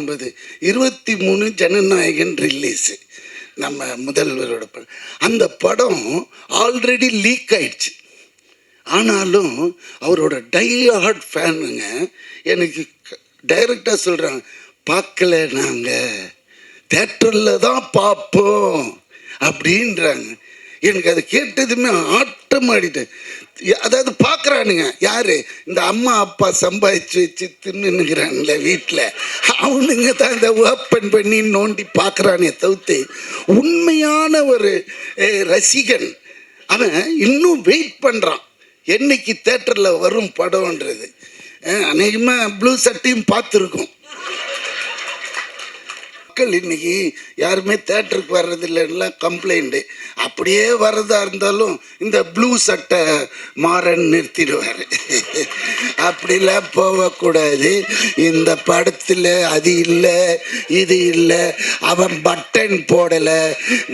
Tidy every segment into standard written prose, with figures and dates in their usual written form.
19 23 Jananayagan release. நம்ம முதல்வரோட படம். அந்த படம் ஆல்ரெடி லீக் ஆயிடுச்சு. ஆனாலும் அவரோட டை-ஹார்ட் ஃபேனுங்க எனக்கு டைரக்டாக சொல்கிறாங்க, பார்க்கல, நாங்கள் தேட்டரில் தான் பார்ப்போம் அப்படின்றாங்க. எனக்கு அதை கேட்டதுமே ஆட்டம் ஆடிட்டேன். அதாவது பார்க்குறானுங்க யார், இந்த அம்மா அப்பா சம்பாதிச்சு வச்சு தின்னுங்கிறானுங்களே வீட்டில், அவனுங்க தான் இந்த ஓப்பன் பண்ணி நோண்டி பார்க்குறானே தவிர்த்து உண்மையான ஒரு ரசிகன் அவன் இன்னும் வெயிட் பண்ணுறான் என்னைக்கு தேட்டரில் வரும் படம்ன்றது. அநேகமாக ப்ளூ சட்டையும் பார்த்துருக்கோம். மக்கள் இன்னைக்கு யாருமே தேட்டருக்கு வர்றதில்லைன்னா கம்ப்ளைண்ட்டு. அப்படியே வர்றதா இருந்தாலும் இந்த ப்ளூ சட்டை மாறன் நிறுத்திடுவார். அப்படிலாம் போகக்கூடாது. இந்த படத்தில் அது இல்லை இது இல்லை, அவன் பட்டன் போடலை,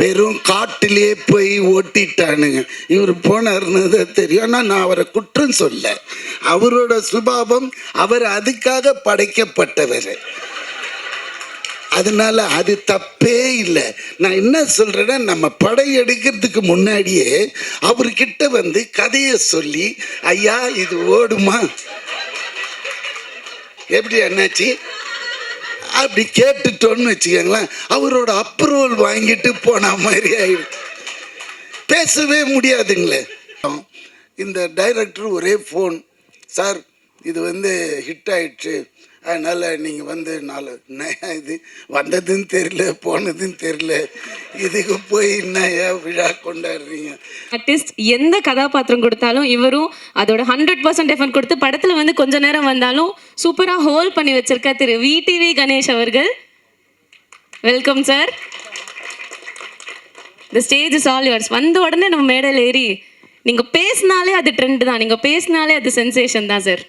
வெறும் காட்டிலே போய் ஓட்டிட்டானுங்க. இவர் போனார்னு தான் தெரியும். ஆனால் நான் அவரை குற்றம் சொல்ல, அவரோட சுபாவம், அவர் அதுக்காக படைக்கப்பட்டவர். அதனால அது தப்பே இல்லை. நான் என்ன சொல்றேன்னா, நம்ம படம் எடுக்கிறதுக்கு முன்னாடியே அவர்கிட்ட வந்து கதையை சொல்லி, ஐயா இது ஓடுமா, எப்படி என்னாச்சு அப்படி கேட்டுட்டோன்னு வச்சுக்கோங்களேன், அவரோட அப்ரூவல் வாங்கிட்டு போன மாதிரி ஆயிடும். பேசவே முடியாதுங்களே. இந்த டைரக்டர் ஒரே ஃபோன், சார் இது வந்து ஹிட் ஆயிடுச்சு, அதனால் நீங்கள் வந்து 4 இது வந்ததுன்னு தெரியல போனதுன்னு தெரியல, இதுக்கு போய் என்னையா விழா கொண்டாடுறீங்க. ஆர்டிஸ்ட் எந்த கதாபாத்திரம் கொடுத்தாலும் இவரும் அதோட 100% எஃபர்ட் கொடுத்து படத்தில் வந்து கொஞ்ச நேரம் வந்தாலும் சூப்பராக ஹோல்ட் பண்ணி வச்சிருக்க திரு VTV கணேஷ் அவர்கள். Welcome sir. The stage is all yours. வந்த உடனே நம்ம மேடையில் ஏறி நீங்கள் பேசினாலே அது ட்ரெண்ட் தான், நீங்கள் பேசினாலே அது சென்சேஷன் தான் சார்.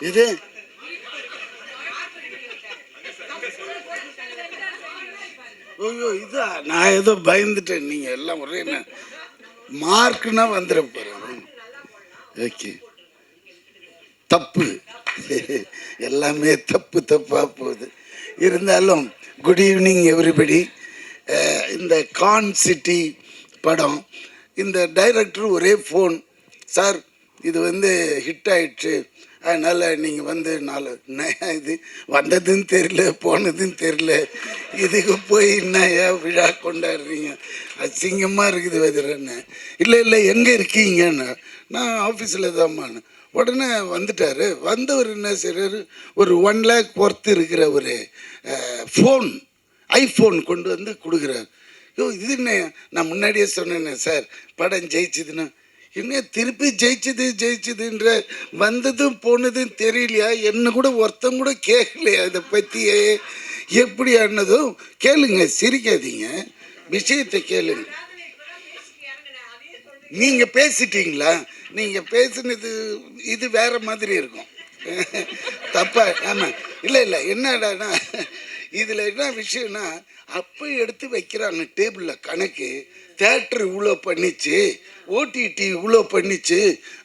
இது ஐயோ இதா, நான் ஏதோ பயந்துட்டேன். நீங்கள் எல்லாம் ஒரே மார்க்குன்னா வந்துட போகிறேன். ஓகே, தப்பு எல்லாமே தப்பு தப்பாக போகுது. இருந்தாலும் குட் ஈவினிங் எவ்ரிபடி. இந்த கான் சிட்டி படம், இந்த டைரக்டர் ஒரே ஃபோன், சார் இது வந்து ஹிட் ஆயிடுச்சு, அதனால் நீங்கள் வந்து 4 இது வந்ததுன்னு தெரியல போனதுன்னு தெரியல, இதுக்கு போய் என்னையா விழா கொண்டாடுறீங்க, அசிங்கமாக இருக்குது வெதுறன்னு. இல்லை இல்லை எங்கே இருக்கீங்கன்னு, நான் ஆஃபீஸில் தான்மான்னு. உடனே வந்துட்டார். வந்தவர் என்ன செய்கிறாரு, ஒரு 1 lakh ஒர்த்து இருக்கிற ஒரு ஃபோன், ஐஃபோன் கொண்டு வந்து கொடுக்குறாரு. இது என்ன, நான் முன்னாடியே சொன்னேன்னே சார் படம் ஜெயிச்சுதுன்னா, என்ன திருப்பி ஜெயிச்சுதுன்ற, வந்ததும் போனதும் தெரியலையா, என்ன கூட ஒருத்தம் கூட கேட்கலையா இதை பற்றியே, எப்படி ஆனதும் கேளுங்க, சிரிக்காதீங்க, விஷயத்தை கேளுங்க. நீங்கள் பேசிட்டீங்களா, நீங்கள் பேசுனது இது வேற மாதிரி இருக்கும் தப்பா. ஆமாம், இல்லை இல்லை என்னடானா இதில் என்ன விஷயம்னா, அப்போ எடுத்து வைக்கிறாங்க டேபிளில் கணக்கு, தேட்டர் இவ்வளோ பண்ணிச்சு, ஓடிடி இவ்வளோ பண்ணிச்சு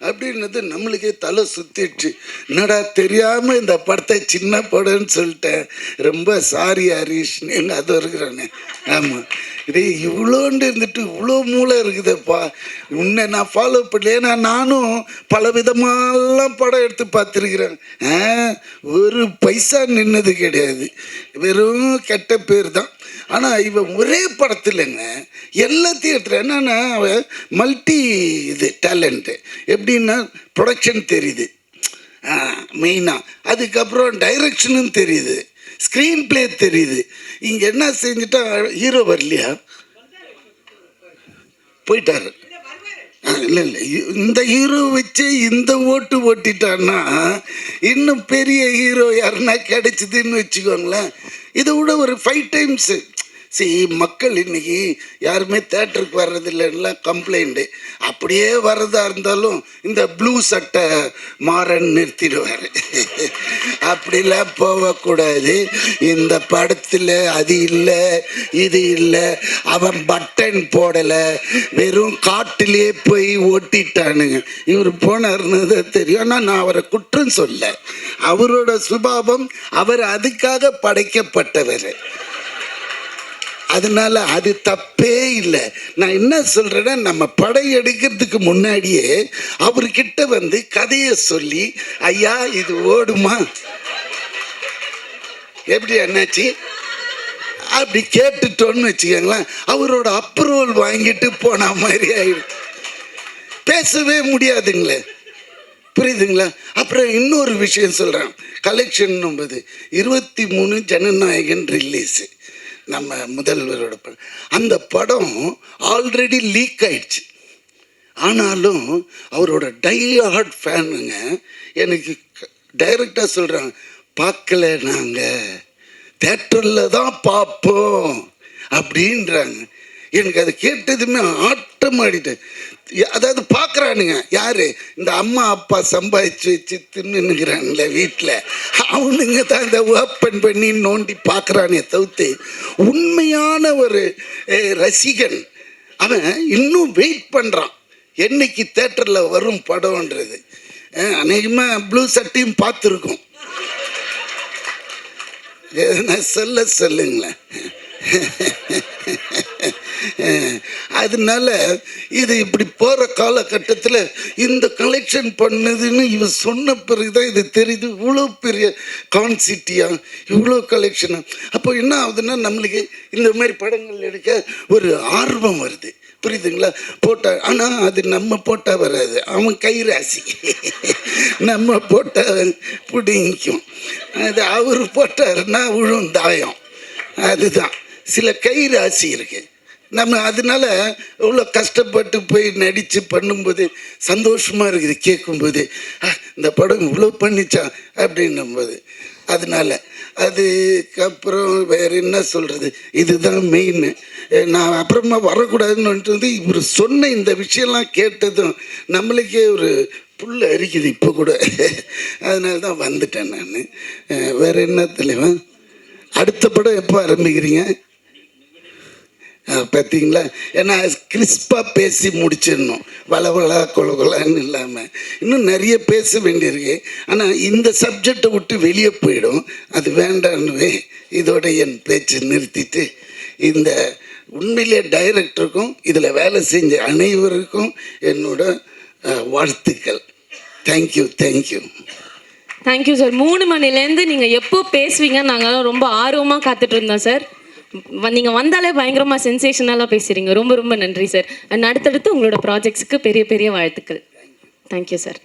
அப்படின்னது நம்மளுக்கே தலை சுற்றிடுச்சு. என்னடா தெரியாமல் இந்த படத்தை சின்ன படம்னு சொல்லிட்டேன், ரொம்ப சாரி ஹரீஷ்னு எங்கள் அது இருக்கிறானே. ஆமாம், இதே இவ்வளோண்டு இருந்துட்டு இவ்வளோ மூளை இருக்குதுப்பா, உன்னை நான் ஃபாலோ பண்ணல. ஏன்னா நானும் பல விதமாலாம் படம் எடுத்து பார்த்துருக்குறேன். ஒரு பைசா நின்னது கிடையாது, வெறும் கெட்ட பேர் தான். ஆனால் இவன் ஒரே படத்தில்ங்க எல்லாத்தையும் எடுத்துகிற. என்னன்னா அவன் மல்டி இது டேலண்ட்டு. எப்படின்னா ப்ரொடக்ஷன் தெரியுது மெயினாக, அதுக்கப்புறம் டைரக்ஷனும் தெரியுது, ஸ்க்ரீன் பிளே தெரியுது. இங்கே என்ன செஞ்சுட்டா, ஹீரோ வரலையா, போயிட்டாரு. இல்லை இல்லை, இந்த ஹீரோ வச்சு இந்த ஓட்டு ஓட்டிட்டான்னா இன்னும் பெரிய ஹீரோ யாருன்னா கிடைச்சிதுன்னு வச்சுக்கோங்களேன். இதை விட ஒரு 5 times மக்கள் இன்னைக்கு யாருமே தேட்டருக்கு வர்றதில்லைன்னா கம்ப்ளைண்ட்டு. அப்படியே வர்றதா இருந்தாலும் இந்த ப்ளூ சட்டை மாறன் நிறுத்திடுவார். அப்படிலாம் போகக்கூடாது. இந்த படத்தில் அது இல்லை இது இல்லை, அவன் பட்டன் போடலை, வெறும் காட்டிலே போய் ஓட்டிட்டானுங்க. இவர் போனார்னு தான் தெரியும். ஆனால் நான் அவரை குற்றம் சொல்ல, அவரோட சுபாவம், அவர் அதுக்காக படைக்கப்பட்டவர். அதனால அது தப்பே இல்லை. நான் என்ன சொல்றேன்னா, நம்ம படம் எடுக்கிறதுக்கு முன்னாடியே அவர்கிட்ட வந்து கதையை சொல்லி, ஐயா இது ஓடுமா, எப்படி என்னாச்சு அப்படி கேட்டுட்டோன்னு வச்சுக்கோங்களேன், அவரோட அப்ரூவல் வாங்கிட்டு போன மாதிரி ஆயிடும். பேசவே முடியாதுங்களே, புரியுதுங்களா? அப்புறம் இன்னொரு விஷயம் சொல்கிறேன். கலெக்ஷன் 23 ஜனநாயகன் ரிலீஸு, நம்ம முதல்வரோட படம். அந்த படம் ஆல்ரெடி லீக் ஆயிடுச்சு. ஆனாலும் அவரோட டை-ஹார்ட் ஃபேனுங்க எனக்கு டைரக்டாக சொல்கிறாங்க, பார்க்கல, நாங்கள் தேட்டரில் தான் பார்ப்போம் அப்படின்றாங்க. எனக்கு அதை கேட்டதுமே ஆட்டம் ஆடிட்டேன். அதாவது பார்க்குறானுங்க யார், இந்த அம்மா அப்பா சம்பாதிச்சு வச்சு தின்னுங்கிறான்ல வீட்டில், அவனுங்க தான் இந்த ஓப்பன் பண்ணி நோண்டி பார்க்குறானே தவிர்த்து உண்மையான ஒரு ரசிகன் அவன் இன்னும் வெயிட் பண்ணுறான் என்னைக்கு தேட்டரில் வரும் படம்ன்றது. அநேகமாக ப்ளூ சட்டையும் பார்த்துருக்கோம். எதனா சொல்லுங்களேன். அதனால இது இப்படி போகிற காலகட்டத்தில் இந்த கலெக்ஷன் பண்ணதுன்னு இவன் சொன்ன பிறகுதான் இது தெரியுது. இவ்வளோ பெரிய கான்சிட்டியா, இவ்வளோ கலெக்ஷனா. அப்போ என்ன ஆகுதுன்னா, நம்மளுக்கு இந்த மாதிரி படங்கள் எடுக்க ஒரு ஆர்வம் வருது, புரியுதுங்களா? போட்டா, ஆனால் அது நம்ம போட்டால் வராது, அவன் கை ராசி. நம்ம போட்டால் பிடிக்கும், அது அவர் போட்டாருன்னா விழும் தாயம். அதுதான் சில கை ராசி இருக்கு நம்ம. அதனால இவ்வளோ கஷ்டப்பட்டு போய் நடித்து பண்ணும்போது சந்தோஷமாக இருக்குது கேட்கும்போது, இந்த படம் இவ்வளோ பண்ணிச்சான் அப்படின்னும்போது. அதனால அதுக்கப்புறம் வேறு என்ன சொல்கிறது, இதுதான் மெயின். நான் அப்புறமா வரக்கூடாதுன்னு வந்து இவர் சொன்ன இந்த விஷயம்லாம் கேட்டதும் நம்மளுக்கே ஒரு புல் அரிக்குது இப்போ கூட. அதனால தான் வந்துட்டேன் நான். வேறு என்ன தலைவன், அடுத்த படம் எப்போ ஆரம்பிக்கிறீங்க? பார்த்தீங்களா? ஏன்னா கிறிஸ்பாக பேசி முடிச்சிடணும், வளவளா கொலகொலான்னு இல்லாமல். இன்னும் நிறைய பேச வேண்டியிருக்கு, ஆனால் இந்த சப்ஜெக்டை விட்டு வெளியே போயிடும், அது வேண்டான்னு இதோட என் பேச்சு நிறுத்திட்டு, இந்த உண்மையிலே டைரக்டருக்கும் இதில் வேலை செஞ்ச அனைவருக்கும் என்னோட வாழ்த்துக்கள். தேங்க்யூ. Thank you sir. 3 மணிலேருந்து நீங்கள் எப்போ பேசுவீங்க நாங்களாம் ரொம்ப ஆர்வமாக காத்துட்டு இருந்தோம் சார். நீங்கள் வந்தாலே பயங்கரமாக சென்சேஷனலாக பேசுகிறீங்க. ரொம்ப ரொம்ப நன்றி சார். அண்ட் அடுத்தடுத்து உங்களோட ப்ராஜெக்ட்ஸுக்கு பெரிய பெரிய வாழ்த்துக்கள். Thank you sir.